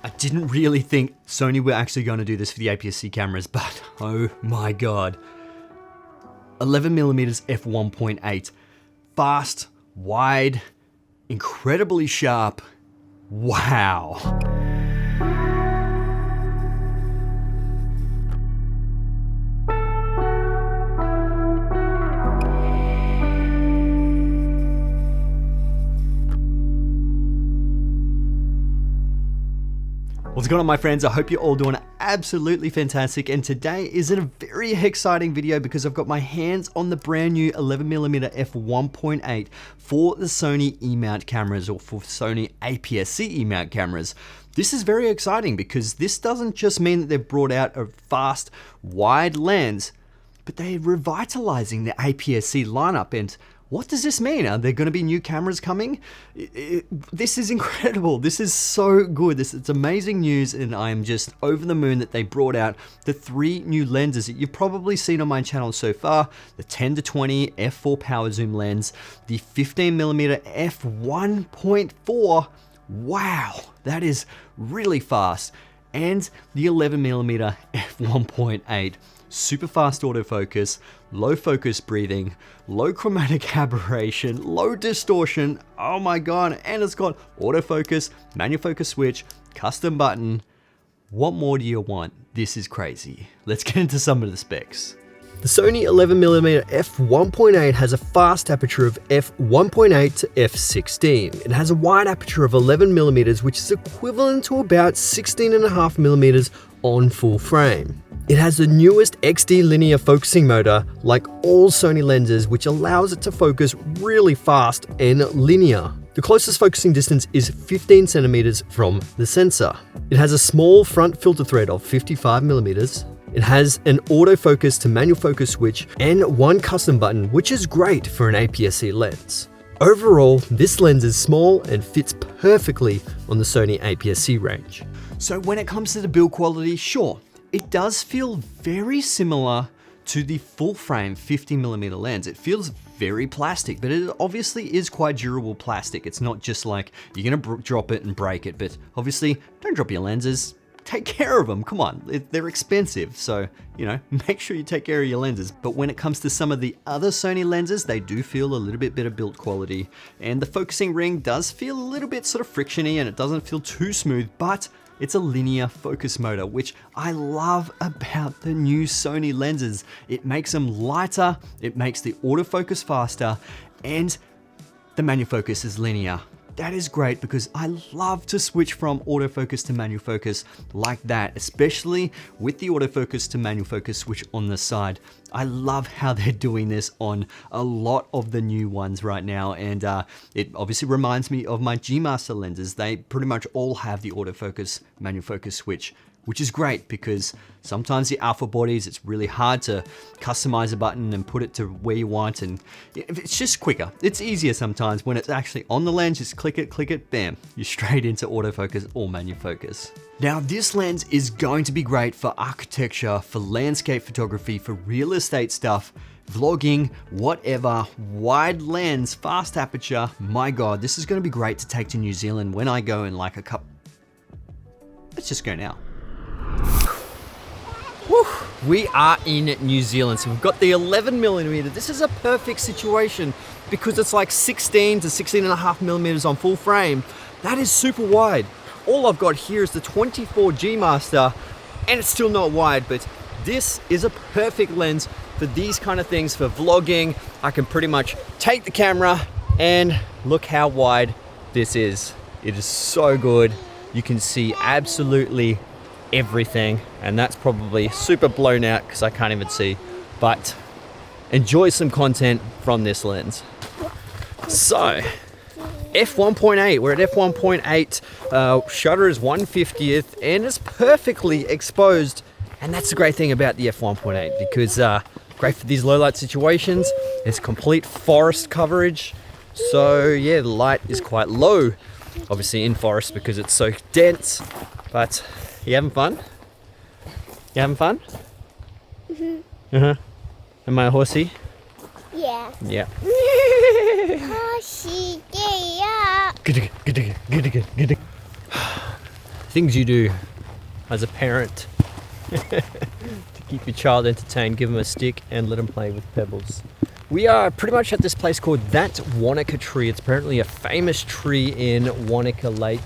I didn't really think Sony were actually going to do this for the APS-C cameras, but oh my god. 11mm F1.8. Fast, wide, incredibly sharp. Wow. What's going on, my friends? I hope you're all doing absolutely fantastic, and today is a very exciting video because I've got my hands on the brand new 11mm F1.8 for the Sony E-mount cameras, or for Sony APS-C E-mount cameras. This is very exciting because this doesn't just mean that they've brought out a fast, wide lens, but they're revitalizing the APS-C lineup. And what does this mean? Are there going to be new cameras coming? This is incredible. This is so good. It's amazing news, and I am just over the moon that they brought out the 3 new lenses that you've probably seen on my channel so far: the 10-20 f4 power zoom lens, the 15mm f1.4. Wow, that is really fast, and the 11mm f1.8. Super fast autofocus, low focus breathing, low chromatic aberration, low distortion, oh my god, and it's got autofocus, manual focus switch, custom button. What more do you want? This is crazy. Let's get into some of the specs. The Sony 11mm f1.8 has a fast aperture of f1.8 to f16. It has a wide aperture of 11mm, which is equivalent to about 16.5mm on full frame. It has the newest XD linear focusing motor, like all Sony lenses, which allows it to focus really fast and linear. The closest focusing distance is 15 centimeters from the sensor. It has a small front filter thread of 55mm. It has an autofocus to manual focus switch and one custom button, which is great for an APS-C lens. Overall, this lens is small and fits perfectly on the Sony APS-C range. So when it comes to the build quality, sure, it does feel very similar to the full frame 50mm lens. It feels very plastic, but it obviously is quite durable plastic. It's not just like you're gonna drop it and break it, but obviously don't drop your lenses. Take care of them, come on, they're expensive, so, you know, make sure you take care of your lenses. But when it comes to some of the other Sony lenses, they do feel a little bit better build quality, and the focusing ring does feel a little bit sort of frictiony, and it doesn't feel too smooth, but it's a linear focus motor, which I love about the new Sony lenses. It makes them lighter, it makes the autofocus faster, and the manual focus is linear. That is great because I love to switch from autofocus to manual focus like that, especially with the autofocus to manual focus switch on the side. I love how they're doing this on a lot of the new ones right now, and it obviously reminds me of my G Master lenses. They pretty much all have the autofocus manual focus switch, which is great because sometimes the alpha bodies, it's really hard to customize a button and put it to where you want, and it's just quicker. It's easier sometimes when it's actually on the lens, just click it, bam, you're straight into autofocus or manual focus. Now this lens is going to be great for architecture, for landscape photography, for real estate stuff, vlogging, whatever. Wide lens, fast aperture, my god, this is going to be great to take to New Zealand when I go in like a couple. Let's just go now. Woo. We are in New Zealand, so we've got the 11mm. This is a perfect situation because it's like 16 to 16.5mm on full frame. That is super wide. All I've got here is the 24 G Master, and it's still not wide, but this is a perfect lens for these kind of things, for vlogging. I can pretty much take the camera and look how wide this is. It is so good. You can see absolutely everything, and that's probably super blown out because I can't even see, but enjoy some content from this lens. So f1.8, we're at f1.8, shutter is 1/50th and it's perfectly exposed, and that's the great thing about the f1.8 because great for these low light situations. It's complete forest coverage, so yeah, the light is quite low obviously in forest because it's so dense. But you having fun? You having fun? Am I a horsey? Yeah. Yeah. Horsey, yeah. things you do as a parent to keep your child entertained. Give them a stick and let them play with pebbles. We are pretty much at this place called That Wanaka Tree. It's apparently a famous tree in Wanaka Lake.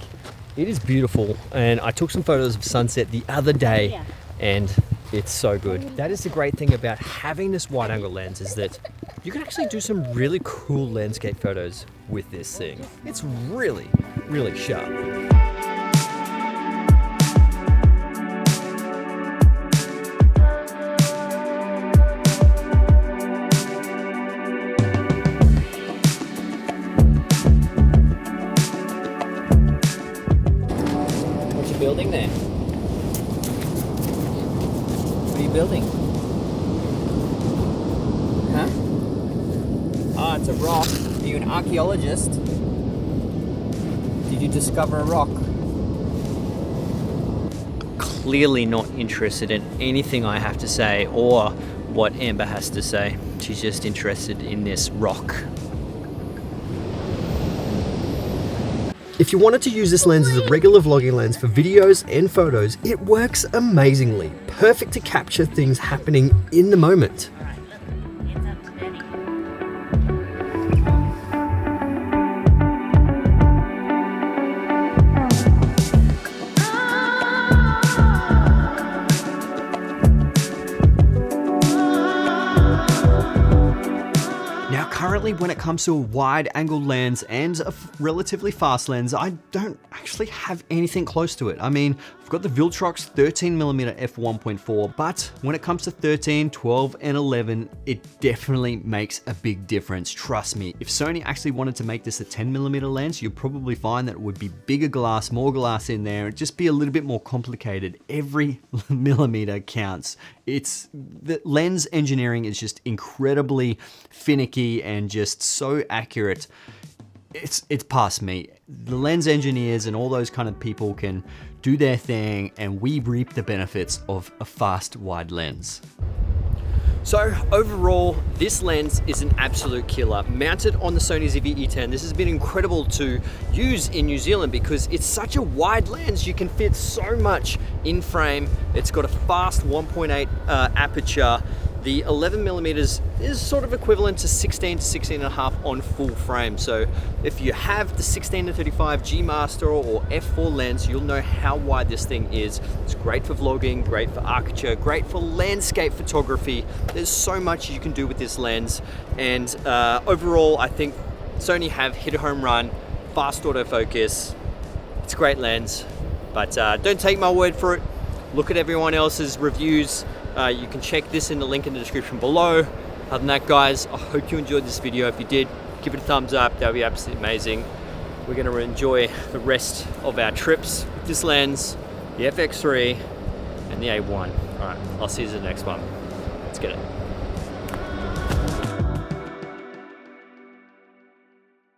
It is beautiful, and I took some photos of sunset the other day, and it's so good. That is the great thing about having this wide angle lens, is that you can actually do some really cool landscape photos with this thing. It's really, really sharp. Building there? What are you building? Huh? Ah, it's a rock. Are you an archaeologist? Did you discover a rock? Clearly not interested in anything I have to say or what Amber has to say. She's just interested in this rock. If you wanted to use this lens as a regular vlogging lens for videos and photos, it works amazingly. Perfect to capture things happening in the moment. Now currently, when it comes to a wide angle lens and a relatively fast lens, I don't actually have anything close to it. I mean, I've got the Viltrox 13mm F1.4, but when it comes to 13, 12, and 11, it definitely makes a big difference. Trust me, if Sony actually wanted to make this a 10mm lens, you'd probably find that it would be bigger glass, more glass in there, it'd just be a little bit more complicated. Every millimeter counts. The lens engineering is just incredibly finicky and just so accurate. It's past me. The lens engineers and all those kind of people can do their thing, and we reap the benefits of a fast wide lens. So overall, this lens is an absolute killer. Mounted on the Sony ZV-E10, this has been incredible to use in New Zealand because it's such a wide lens. You can fit so much in frame. It's got a fast 1.8 aperture. The 11mm is sort of equivalent to 16 to 16.5 on full frame. So if you have the 16 to 35 G Master or f4 lens, you'll know how wide this thing is. It's great for vlogging, great for architecture, great for landscape photography. There's so much you can do with this lens. And overall, I think Sony have hit a home run, fast autofocus. It's a great lens, but don't take my word for it. Look at everyone else's reviews. You can check this in the link in the description below. Other than that, guys, I hope you enjoyed this video. If you did, give it a thumbs up. That would be absolutely amazing. We're going to enjoy the rest of our trips with this lens, the FX3 and the A1. All right, I'll see you in the next one. Let's get it.